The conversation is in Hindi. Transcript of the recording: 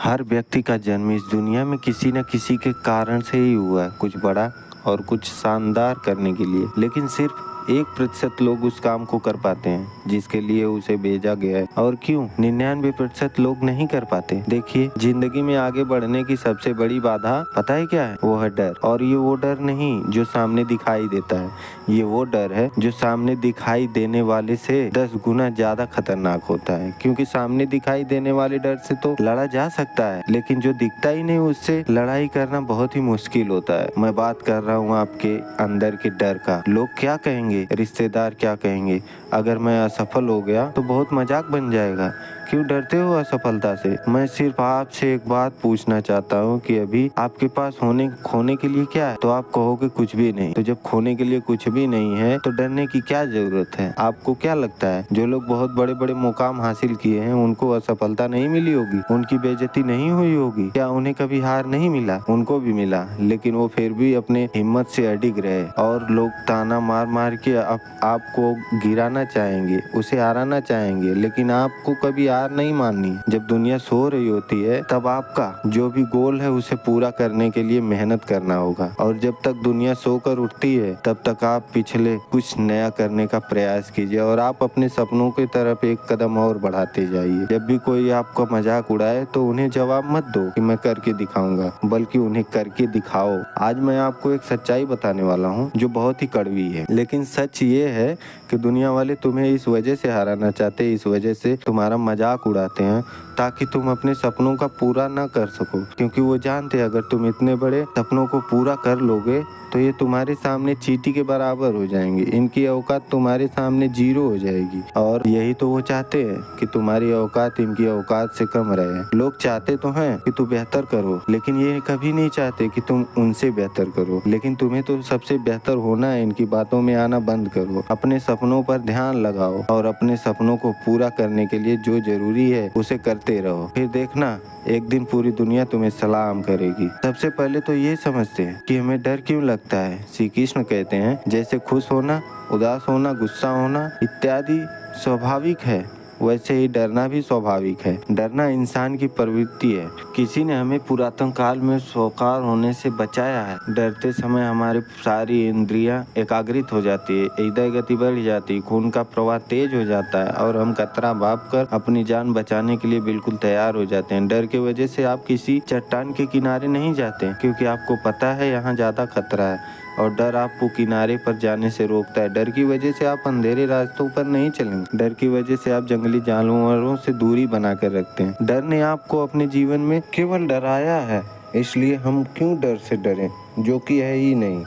हर व्यक्ति का जन्म इस दुनिया में किसी न किसी के कारण से ही हुआ है, कुछ बड़ा और कुछ शानदार करने के लिए। लेकिन सिर्फ 1% लोग उस काम को कर पाते हैं जिसके लिए उसे भेजा गया है। और क्यों 99% लोग नहीं कर पाते? देखिए, जिंदगी में आगे बढ़ने की सबसे बड़ी बाधा पता है क्या है? वो है डर। और ये वो डर नहीं जो सामने दिखाई देता है, ये वो डर है जो सामने दिखाई देने वाले से 10 गुना ज्यादा खतरनाक होता है। क्योंकि सामने दिखाई देने वाले डर से तो लड़ा जा सकता है, लेकिन जो दिखता ही नहीं उससे लड़ाई करना बहुत ही मुश्किल होता है। मैं बात कर रहा हूँ आपके अंदर के डर का। लोग क्या कहेंगे, रिश्तेदार क्या कहेंगे, अगर मैं असफल हो गया तो बहुत मजाक बन जाएगा। क्यों डरते हो असफलता से? मैं सिर्फ आपसे एक बात पूछना चाहता हूँ कि अभी आपके पास खोने के लिए क्या है? तो आप कहोगे कुछ भी नहीं। तो जब खोने के लिए कुछ भी नहीं है तो डरने की क्या जरूरत है? आपको क्या लगता है जो लोग बहुत बड़े बड़े मुकाम हासिल किए हैं उनको असफलता नहीं मिली होगी? उनकी बेइज्जती नहीं हुई होगी? क्या उन्हें कभी हार नहीं मिला? उनको भी मिला, लेकिन वो फिर भी अपने हिम्मत से अडिग रहे। और लोग ताना मार मार के आपको गिराना चाहेंगे, उसे हराना चाहेंगे, लेकिन आपको कभी हार नहीं माननी। जब दुनिया सो रही होती है तब आपका जो भी गोल है उसे पूरा करने के लिए मेहनत करना होगा। और जब तक दुनिया सोकर उठती है तब तक आप पिछले कुछ नया करने का प्रयास कीजिए और आप अपने सपनों की तरफ एक कदम और बढ़ाते जाइए। जब भी कोई आपका मजाक उड़ाए तो उन्हें जवाब मत दो कि मैं करके दिखाऊंगा, बल्कि उन्हें करके दिखाओ। आज मैं आपको एक सच्चाई बताने वाला हूँ जो बहुत ही कड़वी है, लेकिन सच ये है कि दुनिया वाले तुम्हें इस वजह से हराना चाहते, इस वजह से तुम्हारा मजाक उड़ाते हैं ताकि तुम अपने सपनों का पूरा ना कर सको। क्योंकि वो जानते हैं अगर तुम इतने बड़े सपनों को पूरा कर लोगे तो ये तुम्हारे सामने चींटी के बराबर हो जाएंगे। इनकी औकात तुम्हारे सामने जीरो हो जाएगी। और यही तो वो चाहते हैं कि तुम्हारी औकात इनकी औकात से कम रहे। लोग चाहते तो हैं कि तुम बेहतर करो, लेकिन ये कभी नहीं चाहते कि तुम उनसे बेहतर करो। लेकिन तुम्हें तो सबसे बेहतर होना है। इनकी बातों में आना बंद करो, अपने सपनों पर ध्यान लगाओ और अपने सपनों को पूरा करने के लिए जो जरूरी है उसे करते रहो। फिर देखना एक दिन पूरी दुनिया तुम्हें सलाम करेगी। सबसे पहले तो ये समझते हैं कि हमें डर क्यों लगता है। श्री कृष्ण कहते हैं जैसे खुश होना, उदास होना, गुस्सा होना इत्यादि स्वाभाविक है, वैसे ही डरना भी स्वाभाविक है। डरना इंसान की प्रवृत्ति है। किसी ने हमें पुरातन काल में साकार होने से बचाया है। डरते समय हमारी सारी इंद्रियां एकाग्रित हो जाती है, हृदय गति बढ़ जाती है, खून का प्रवाह तेज हो जाता है और हम कतरा भाप कर अपनी जान बचाने के लिए बिल्कुल तैयार हो जाते हैं। डर की वजह से आप किसी चट्टान के किनारे नहीं जाते क्योंकि आपको पता है यहाँ ज्यादा खतरा है और डर आपको किनारे पर जाने से रोकता है। डर की वजह से आप अंधेरे रास्तों पर नहीं चलेंगे। डर की वजह से आप जंगली जानवरों से दूरी बना कर रखते हैं। डर ने आपको अपने जीवन में केवल डराया है, इसलिए हम क्यों डर से डरें जो कि है ही नहीं।